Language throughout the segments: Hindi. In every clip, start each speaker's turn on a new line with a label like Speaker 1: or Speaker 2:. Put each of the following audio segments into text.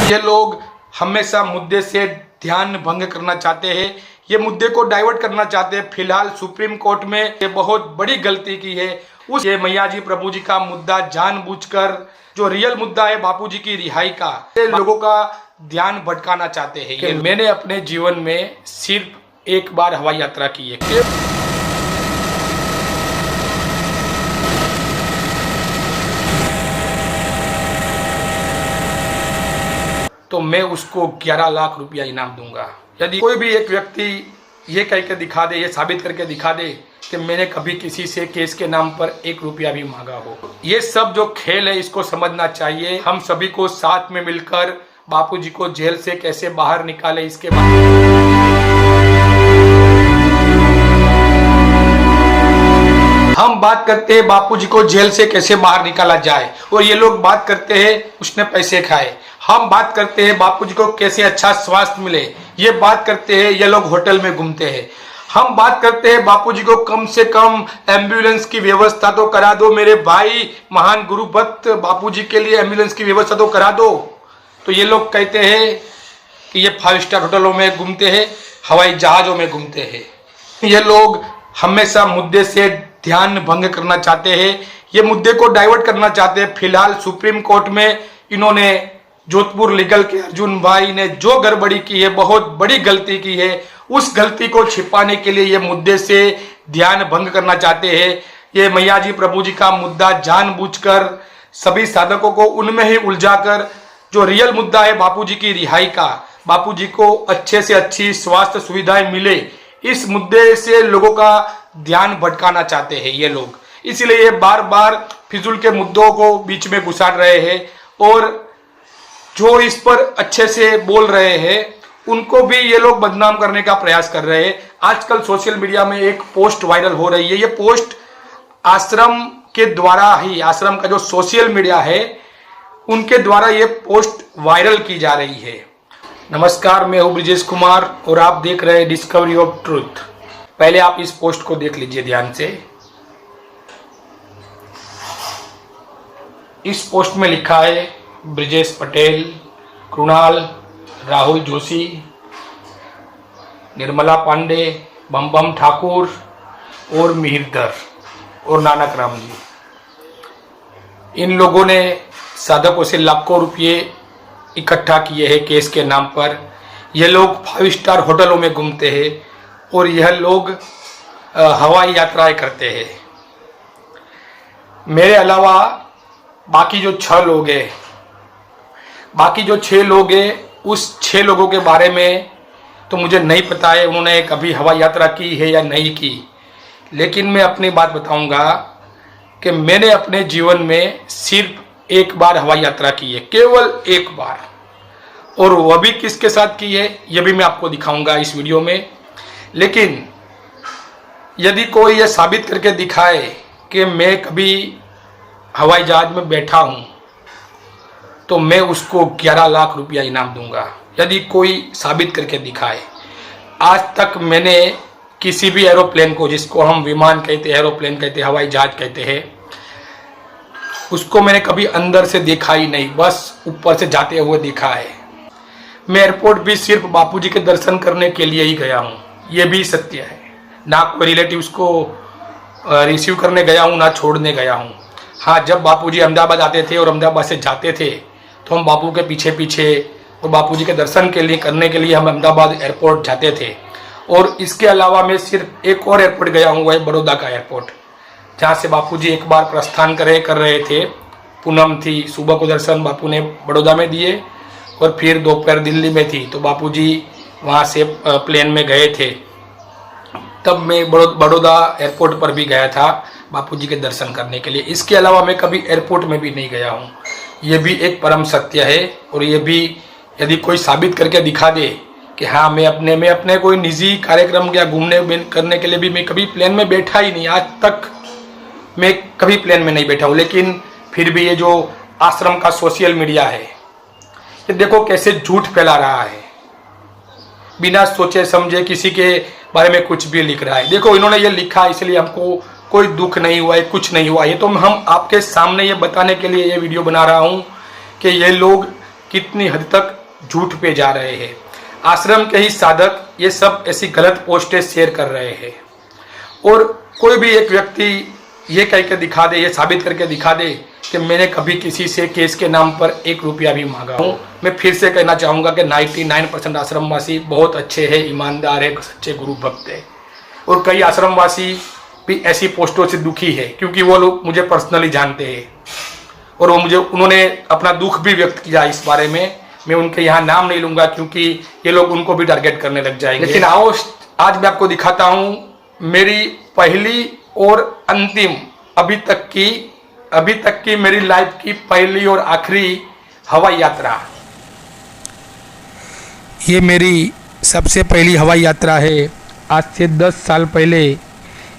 Speaker 1: ये लोग हमेशा मुद्दे से ध्यान भंग करना चाहते हैं, ये मुद्दे को डाइवर्ट करना चाहते हैं। फिलहाल सुप्रीम कोर्ट में ये बहुत बड़ी गलती की है। उस ये मैया जी प्रभु जी का मुद्दा जानबूझकर, जो रियल मुद्दा है बापू जी की रिहाई का, ये लोगों का ध्यान भटकाना चाहते हैं। कि मैंने अपने जीवन में सिर्फ एक बार हवाई यात्रा की है। तो मैं उसको 11 लाख रुपया इनाम दूंगा। यदि कोई भी एक व्यक्ति ये कह के दिखा दे, ये साबित करके दिखा दे कि मैंने कभी किसी से केस के नाम पर 1 रुपया भी मांगा हो। ये सब जो खेल है इसको समझना चाहिए। हम सभी को साथ में मिलकर बापूजी को जेल से कैसे बाहर निकाले, इसके बाद हम बात करते हैं बापूजी को जेल से कैसे बाहर निकाला जाए, और ये लोग बात करते हैं उसने पैसे खाए। हम बात करते हैं बापूजी को कैसे अच्छा स्वास्थ्य मिले, ये बात करते हैं ये लोग होटल में घूमते हैं। हम बात करते हैं बापूजी को कम से कम एम्बुलेंस की व्यवस्था तो करा दो मेरे भाई, महान गुरु भक्त बापूजी के लिए एम्बुलेंस की व्यवस्था तो करा दो। तो ये लोग कहते हैं कि ये 5 स्टार होटलों में घूमते हैं, हवाई जहाजों में घूमते हैं। ये लोग हमेशा मुद्दे से ध्यान भंग करना चाहते हैं, ये मुद्दे को डाइवर्ट करना चाहते हैं। फिलहाल सुप्रीम कोर्ट में इन्होंने जोधपुर लीगल के अर्जुन भाई ने जो गड़बड़ी की है, बहुत बड़ी गलती की है, उस गलती को छिपाने के लिए ये मुद्दे से ध्यान भंग करना चाहते हैं। ये मैया जी प्रभु जी का मुद्दा जानबूझकर सभी साधकों को उनमें ही उलझाकर, जो रियल मुद्दा है बापूजी की रिहाई का, बापूजी को अच्छे से अच्छी स्वास्थ्य सुविधाएं मिले, इस मुद्दे से लोगों का ध्यान भटकाना चाहते हैं ये लोग। इसलिए ये बार बार फिजूल के मुद्दों को बीच में घुसाड़ रहे हैं, और जो इस पर अच्छे से बोल रहे हैं उनको भी ये लोग बदनाम करने का प्रयास कर रहे हैं। आजकल सोशल मीडिया में एक पोस्ट वायरल हो रही है। ये पोस्ट आश्रम के द्वारा ही, आश्रम का जो सोशल मीडिया है उनके द्वारा ये पोस्ट वायरल की जा रही है। नमस्कार, मैं हूं ब्रिजेश कुमार और आप देख रहे हैं डिस्कवरी ऑफ ट्रूथ। पहले आप इस पोस्ट को देख लीजिए ध्यान से। इस पोस्ट में लिखा है ब्रिजेश पटेल, कृणाल, राहुल जोशी, निर्मला पांडे, बम बम ठाकुर और मिहिरधर और नानक राम जी। इन लोगों ने साधकों से लाखों रुपये इकट्ठा किए हैं केस के नाम पर। ये लोग 5 स्टार होटलों में घूमते हैं और यह लोग हवाई यात्राएं करते हैं। मेरे अलावा बाकी जो 6 लोग हैं, बाकी जो 6 लोग हैं, उस 6 लोगों के बारे में तो मुझे नहीं पता है उन्होंने कभी हवाई यात्रा की है या नहीं की। लेकिन मैं अपनी बात बताऊंगा कि मैंने अपने जीवन में सिर्फ एक बार हवाई यात्रा की है, केवल एक बार, और वह भी किसके साथ की है यह भी मैं आपको दिखाऊंगा इस वीडियो में। लेकिन यदि कोई यह साबित करके दिखाए कि मैं कभी हवाई जहाज में बैठा हूं, तो मैं उसको 11 लाख रुपया इनाम दूंगा। यदि कोई साबित करके दिखाए। आज तक मैंने किसी भी एरोप्लेन को, जिसको हम विमान कहते हैं, एरोप्लेन कहते हैं, हवाई जहाज कहते हैं, उसको मैंने कभी अंदर से देखा ही नहीं, बस ऊपर से जाते हुए देखा है। मैं एयरपोर्ट भी सिर्फ बापूजी के दर्शन करने के लिए ही गया हूँ, ये भी सत्य है। ना कोई रिलेटिव्स को रिसीव करने गया हूँ, ना छोड़ने गया हूँ। हाँ, जब बापूजी अहमदाबाद आते थे और अहमदाबाद से जाते थे तो हम बापू के पीछे पीछे और बापूजी के दर्शन के लिए करने के लिए हम अहमदाबाद एयरपोर्ट जाते थे। और इसके अलावा मैं सिर्फ एक और एयरपोर्ट गया हूँ, वह बड़ौदा का एयरपोर्ट, जहाँ से बापूजी एक बार प्रस्थान कर रहे थे। पूनम थी, सुबह को दर्शन बापू ने बड़ौदा में दिए और फिर दोपहर दिल्ली में थी, तो बापूजी वहाँ से प्लेन में गए थे। तब मैं बड़ौदा एयरपोर्ट पर भी गया था बापूजी के दर्शन करने के लिए। इसके अलावा मैं कभी एयरपोर्ट में भी नहीं गया हूँ। ये भी एक परम सत्य है। और ये भी यदि कोई साबित करके दिखा दे कि हाँ मैं अपने कोई निजी कार्यक्रम या घूमने करने के लिए भी मैं कभी प्लेन में बैठा ही नहीं, आज तक मैं कभी प्लेन में नहीं बैठा हूँ। लेकिन फिर भी ये जो आश्रम का सोशल मीडिया है, ये देखो कैसे झूठ फैला रहा है, बिना सोचे समझे किसी के बारे में कुछ भी लिख रहा है। देखो इन्होंने ये लिखा, इसलिए हमको कोई दुख नहीं हुआ है, कुछ नहीं हुआ। ये तो हम आपके सामने ये बताने के लिए ये वीडियो बना रहा हूँ कि ये लोग कितनी हद तक झूठ पे जा रहे हैं। आश्रम के ही साधक ये सब ऐसी गलत पोस्टें शेयर कर रहे हैं। और कोई भी एक व्यक्ति ये कह के दिखा दे, ये साबित करके दिखा दे कि मैंने कभी किसी से केस के नाम पर 1 रुपया भी मांगा हूँ। मैं फिर से कहना चाहूँगा कि 99% आश्रमवासी बहुत अच्छे हैं, ईमानदार है, सच्चे गुरु भक्त है। और कई आश्रमवासी भी ऐसी पोस्टों से दुखी है, क्योंकि वो लोग मुझे पर्सनली जानते हैं और उन्होंने अपना दुख भी व्यक्त किया इस बारे में। मैं उनके यहाँ नाम नहीं लूँगा क्योंकि ये लोग उनको भी टारगेट करने लग जाएंगे। लेकिन आओ आज मैं आपको दिखाता हूँ मेरी पहली और अंतिम अभी तक की मेरी लाइफ की पहली और आखिरी हवाई यात्रा। ये मेरी सबसे पहली हवाई यात्रा है। आज से 10 साल पहले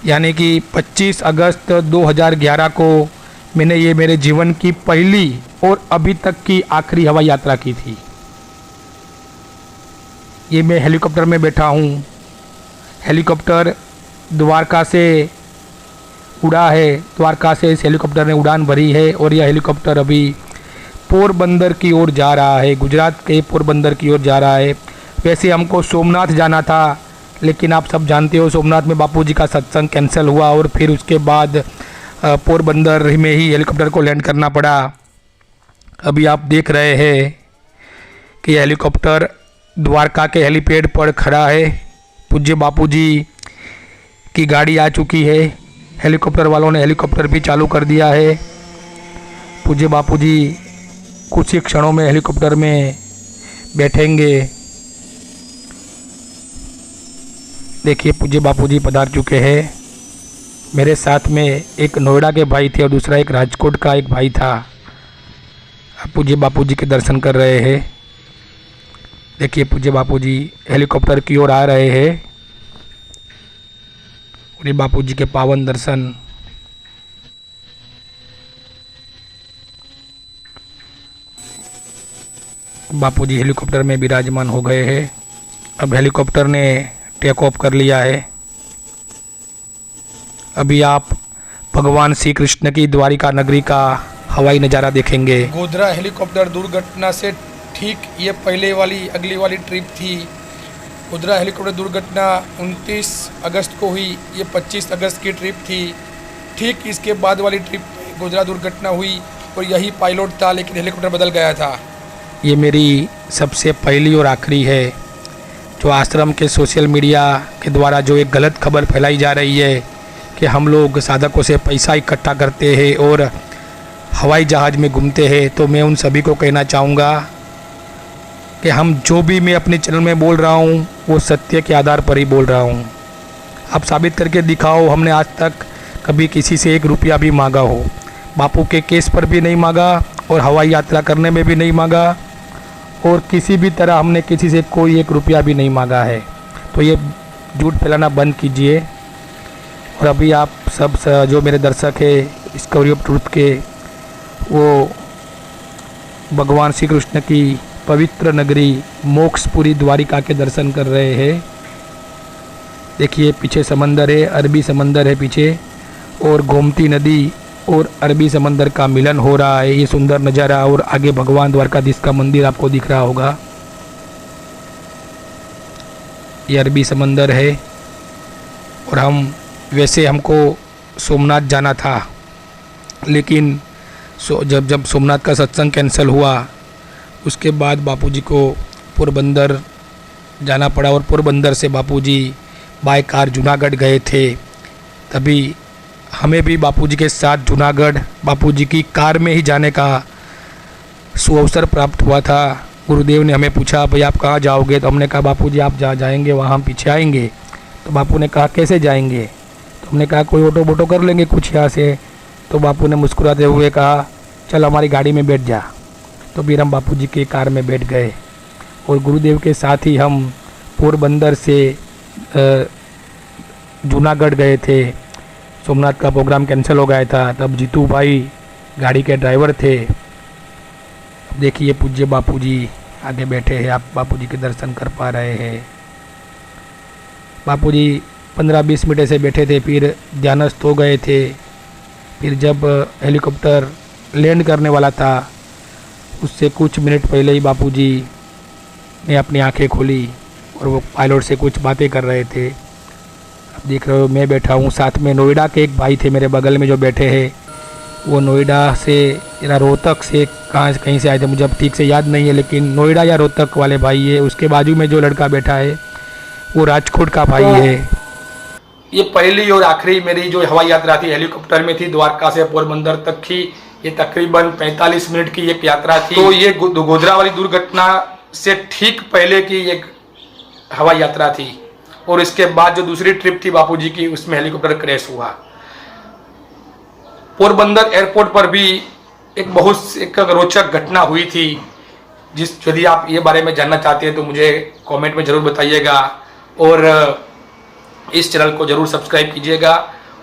Speaker 1: यानी कि 25 अगस्त 2011 को मैंने ये मेरे जीवन की पहली और अभी तक की आखिरी हवाई यात्रा की थी। ये मैं हेलीकॉप्टर में बैठा हूँ। हेलीकॉप्टर द्वारका से उड़ा है। द्वारका से इस हेलीकॉप्टर ने उड़ान भरी है और यह हेलीकॉप्टर अभी पोरबंदर की ओर जा रहा है, गुजरात के पोरबंदर की ओर जा रहा है। वैसे हमको सोमनाथ जाना था, लेकिन आप सब जानते हो सोमनाथ में बापूजी का सत्संग कैंसिल हुआ और फिर उसके बाद पोरबंदर में ही हेलीकॉप्टर को लैंड करना पड़ा। अभी आप देख रहे हैं कि हेलीकॉप्टर द्वारका के हेलीपैड पर खड़ा है। पूज्य बापूजी की गाड़ी आ चुकी है। हेलीकॉप्टर वालों ने हेलीकॉप्टर भी चालू कर दिया है। पूज्य बापूजी कुछ ही क्षणों में हेलीकॉप्टर में बैठेंगे। देखिए पूज्य बापूजी पधार चुके हैं। मेरे साथ में एक नोएडा के भाई थे और दूसरा एक राजकोट का एक भाई था। पूज्य बापूजी के दर्शन कर रहे हैं। देखिए पूज्य बापूजी हेलीकॉप्टर की ओर आ रहे हैं। उन्हीं बापूजी के पावन दर्शन। बापूजी हेलीकॉप्टर में विराजमान हो गए हैं। अब हेलीकॉप्टर ने टेक ऑफ कर लिया है। अभी आप भगवान श्री कृष्ण की द्वारिका नगरी का हवाई नज़ारा देखेंगे। गोधरा हेलीकॉप्टर दुर्घटना से ठीक ये पहले वाली अगली वाली ट्रिप थी। गोधरा हेलीकॉप्टर दुर्घटना 29 अगस्त को हुई। ये 25 अगस्त की ट्रिप थी। ठीक इसके बाद वाली ट्रिप में गोधरा दुर्घटना हुई और यही पायलट था, लेकिन हेलीकॉप्टर बदल गया था। ये मेरी सबसे पहली और आखिरी है। जो आश्रम के सोशल मीडिया के द्वारा जो एक गलत खबर फैलाई जा रही है कि हम लोग साधकों से पैसा इकट्ठा करते हैं और हवाई जहाज़ में घूमते हैं, तो मैं उन सभी को कहना चाहूँगा कि हम जो भी मैं अपने चैनल में बोल रहा हूँ वो सत्य के आधार पर ही बोल रहा हूँ। आप साबित करके दिखाओ हमने आज तक कभी किसी से 1 रुपया भी मांगा हो। बापू के केस पर भी नहीं मांगा और हवाई यात्रा करने में भी नहीं मांगा और किसी भी तरह हमने किसी से कोई 1 रुपया भी नहीं मांगा है। तो ये झूठ फैलाना बंद कीजिए। और अभी आप सब जो मेरे दर्शक है डिस्कवरी ऑफ ट्रूथ के, वो भगवान श्री कृष्ण की पवित्र नगरी मोक्षपुरी द्वारिका के दर्शन कर रहे हैं। देखिए पीछे समंदर है, अरबी समंदर है पीछे, और गोमती नदी और अरबी समंदर का मिलन हो रहा है। ये सुंदर नज़ारा। और आगे भगवान द्वारकाधीश का मंदिर आपको दिख रहा होगा। ये अरबी समंदर है। और वैसे हमको सोमनाथ जाना था, लेकिन जब सोमनाथ का सत्संग कैंसिल हुआ उसके बाद बापूजी को पोरबंदर जाना पड़ा और पोरबंदर से बापूजी बाय कार जूनागढ़ गए थे। तभी हमें भी बापूजी के साथ जूनागढ़ बापूजी की कार में ही जाने का सुअवसर प्राप्त हुआ था। गुरुदेव ने हमें पूछा भाई आप कहाँ जाओगे, तो हमने कहा बापूजी आप जहाँ जाएंगे वहाँ हम पीछे आएंगे। तो बापू ने कहा कैसे जाएंगे, तो हमने कहा कोई ऑटो वोटो कर लेंगे कुछ यहाँ से। तो बापू ने मुस्कुराते हुए कहा चल हमारी गाड़ी में बैठ जा। तो फिर हम बापूजी के कार में बैठ गए और गुरुदेव के साथ ही हम पोरबंदर से जूनागढ़ गए थे। सोमनाथ का प्रोग्राम कैंसिल हो गया था, तब जीतू भाई गाड़ी के ड्राइवर थे। अब देखिए पूज्य बापूजी आगे बैठे हैं, आप बापूजी के दर्शन कर पा रहे हैं। बापूजी 15-20 मिनट से बैठे थे, फिर ध्यानस्थ हो गए थे। फिर जब हेलीकॉप्टर लैंड करने वाला था उससे कुछ मिनट पहले ही बापूजी ने अपनी आंखें खोली और वो पायलट से कुछ बातें कर रहे थे। अब देख रहे हो मैं बैठा हूँ, साथ में नोएडा के एक भाई थे मेरे बगल में जो बैठे हैं, वो नोएडा से या रोहतक से कहीं से आए थे, मुझे अब ठीक से याद नहीं है, लेकिन नोएडा या रोहतक वाले भाई है। उसके बाजू में जो लड़का बैठा है वो राजकोट का भाई है। ये पहली और आखिरी मेरी जो हवाई यात्रा थी हेलीकॉप्टर में थी, द्वारका से पोरबंदर तक की। ये तकरीबन 45 मिनट की एक यात्रा थी। तो ये गोधरा वाली दुर्घटना से ठीक पहले की एक हवाई यात्रा थी। और इसके बाद जो दूसरी ट्रिप थी बापूजी की, उसमें हेलीकॉप्टर क्रैश हुआ। पोरबंदर एयरपोर्ट पर भी एक रोचक घटना हुई थी। यदि आप ये बारे में जानना चाहते हैं तो मुझे कमेंट में ज़रूर बताइएगा और इस चैनल को ज़रूर सब्सक्राइब कीजिएगा।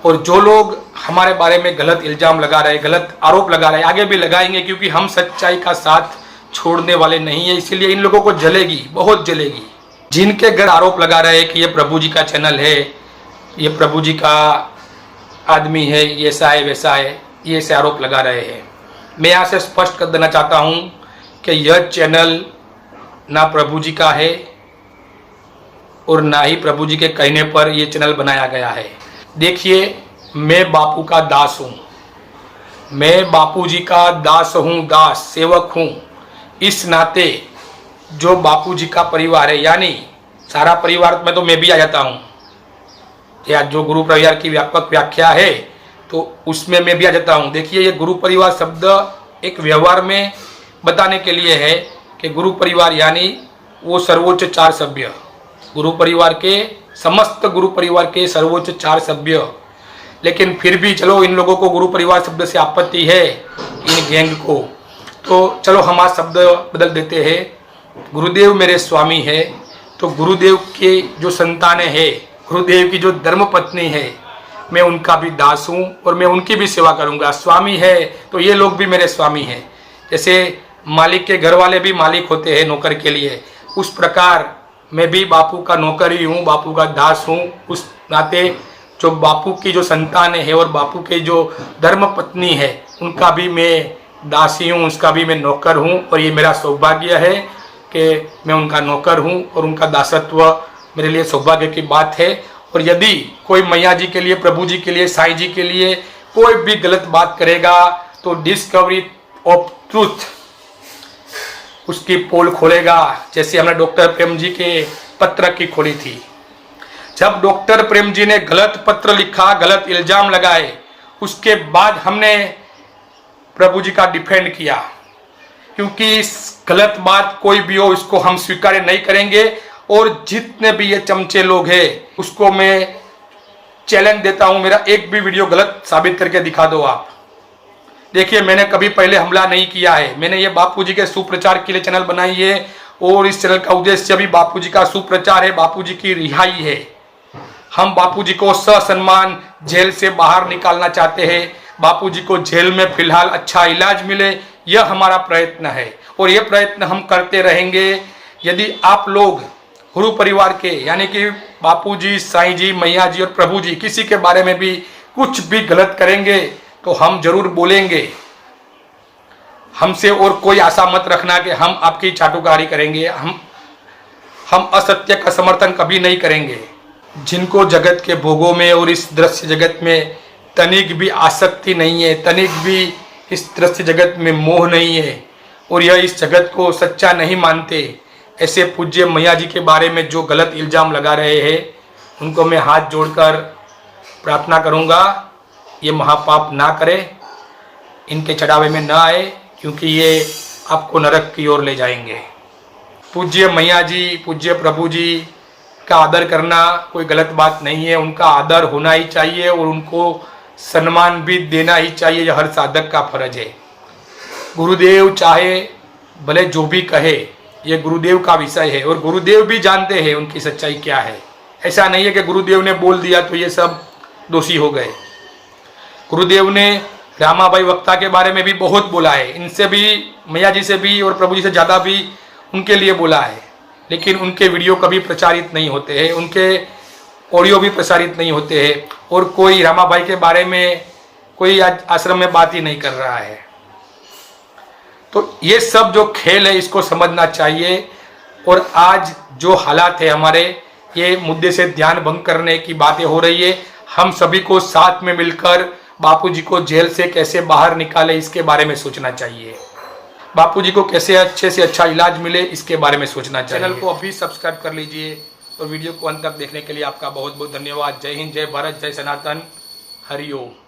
Speaker 1: और जो लोग हमारे बारे में गलत इल्ज़ाम लगा रहे, गलत आरोप लगा रहे, आगे भी लगाएंगे, क्योंकि हम सच्चाई का साथ छोड़ने वाले नहीं है। इसलिए इन लोगों को जलेगी, बहुत जलेगी। जिनके घर आरोप लगा रहे हैं कि ये प्रभु जी का चैनल है, ये प्रभु जी का आदमी है, ये ऐसा है वैसा है, ये ऐसे आरोप लगा रहे हैं। मैं यहाँ से स्पष्ट कर देना चाहता हूँ कि यह चैनल ना प्रभु जी का है और ना ही प्रभु जी के कहने पर यह चैनल बनाया गया है। देखिए, मैं बापू का दास हूँ, मैं बापू जी का दास हूँ, दास सेवक हूँ। इस नाते जो बापू जी का परिवार है, यानी सारा परिवार में तो मैं भी आ जाता हूँ, या जो गुरु परिवार की व्यापक व्याख्या है तो उसमें मैं भी आ जाता हूँ। देखिए, ये गुरु परिवार शब्द एक व्यवहार में बताने के लिए है कि गुरु परिवार यानी वो सर्वोच्च 4 सभ्य, गुरु परिवार के समस्त गुरु परिवार के सर्वोच्च 4 सभ्य। लेकिन फिर भी चलो, इन लोगों को गुरु परिवार शब्द से आपत्ति है, इन गैंग को, तो चलो हम आज शब्द बदल देते हैं। गुरुदेव मेरे स्वामी है, तो गुरुदेव के जो संतानें हैं, गुरुदेव की जो धर्म पत्नी है, मैं उनका भी दास हूँ और मैं उनकी भी सेवा करूँगा। स्वामी है तो ये लोग भी मेरे स्वामी हैं। जैसे मालिक के घर वाले भी मालिक होते हैं नौकर के लिए, उस प्रकार मैं भी बापू का नौकर ही हूँ, बापू का दास हूँ। उस नाते जो बापू की जो संतानें हैं और बापू के जो धर्म पत्नी है, उनका भी मैं दासी हूँ, उसका भी मैं नौकर हूँ। और ये मेरा सौभाग्य है कि मैं उनका नौकर हूँ और उनका दासत्व मेरे लिए सौभाग्य की बात है। और यदि कोई मैया जी के लिए, प्रभु जी के लिए, साईं जी के लिए कोई भी गलत बात करेगा तो डिस्कवरी ऑफ ट्रूथ उसकी पोल खोलेगा। जैसे हमने डॉक्टर प्रेम जी के पत्र की खोली थी। जब डॉक्टर प्रेम जी ने गलत पत्र लिखा, गलत इल्जाम लगाए, उसके बाद हमने प्रभु जी का डिफेंड किया, क्योंकि गलत बात कोई भी हो इसको हम स्वीकार नहीं करेंगे। और जितने भी ये चमचे लोग हैं उसको मैं चैलेंज देता हूं, मेरा एक भी वीडियो गलत साबित करके दिखा दो आप। देखिए, मैंने कभी पहले हमला नहीं किया है, मैंने ये बापू जी के सुप्रचार के लिए चैनल बनाई है और इस चैनल का उद्देश्य भी बापू जी का सुप्रचार है, बापू जी की रिहाई है। हम बापू जी को ससम्मान जेल से बाहर निकालना चाहते हैं, बापू जी को जेल में फिलहाल अच्छा इलाज मिले, यह हमारा प्रयत्न है और यह प्रयत्न हम करते रहेंगे। यदि आप लोग गुरु परिवार के, यानी कि बापू जी, साईं जी, मैया जी और प्रभु जी, किसी के बारे में भी कुछ भी गलत करेंगे तो हम जरूर बोलेंगे। हमसे और कोई आशा मत रखना कि हम आपकी चाटुकारी करेंगे। हम असत्य का समर्थन कभी नहीं करेंगे। जिनको जगत के भोगों में और इस दृश्य जगत में तनिक भी आसक्ति नहीं है, तनिक भी इस दृश्य जगत में मोह नहीं है और यह इस जगत को सच्चा नहीं मानते, ऐसे पूज्य मैया जी के बारे में जो गलत इल्ज़ाम लगा रहे हैं, उनको मैं हाथ जोड़कर प्रार्थना करूंगा ये महापाप ना करें, इनके चढ़ावे में ना आए, क्योंकि ये आपको नरक की ओर ले जाएंगे। पूज्य मैया जी, पूज्य प्रभु जी का आदर करना कोई गलत बात नहीं है, उनका आदर होना ही चाहिए और उनको सम्मान भी देना ही चाहिए, यह हर साधक का फर्ज है। गुरुदेव चाहे भले जो भी कहे, ये गुरुदेव का विषय है और गुरुदेव भी जानते हैं उनकी सच्चाई क्या है। ऐसा नहीं है कि गुरुदेव ने बोल दिया तो ये सब दोषी हो गए। गुरुदेव ने रामाबाई वक्ता के बारे में भी बहुत बोला है, इनसे भी, मैया जी से भी और प्रभु जी से ज़्यादा भी उनके लिए बोला है, लेकिन उनके वीडियो कभी प्रचारित नहीं होते हैं, उनके ऑडियो भी प्रसारित नहीं होते हैं और कोई रामाबाई के बारे में कोई आज आश्रम में बात ही नहीं कर रहा है। तो ये सब जो खेल है इसको समझना चाहिए। और आज जो हालात है हमारे, ये मुद्दे से ध्यान भंग करने की बातें हो रही है। हम सभी को साथ में मिलकर बापूजी को जेल से कैसे बाहर निकाले इसके बारे में सोचना चाहिए। बापूजी को कैसे अच्छे से अच्छा इलाज मिले इसके बारे में सोचना चाहिए। चैनल को अभी सब्सक्राइब कर लीजिए और वीडियो को अंत तक देखने के लिए आपका बहुत बहुत धन्यवाद। जय हिंद, जय भारत, जय सनातन, हरि ओम।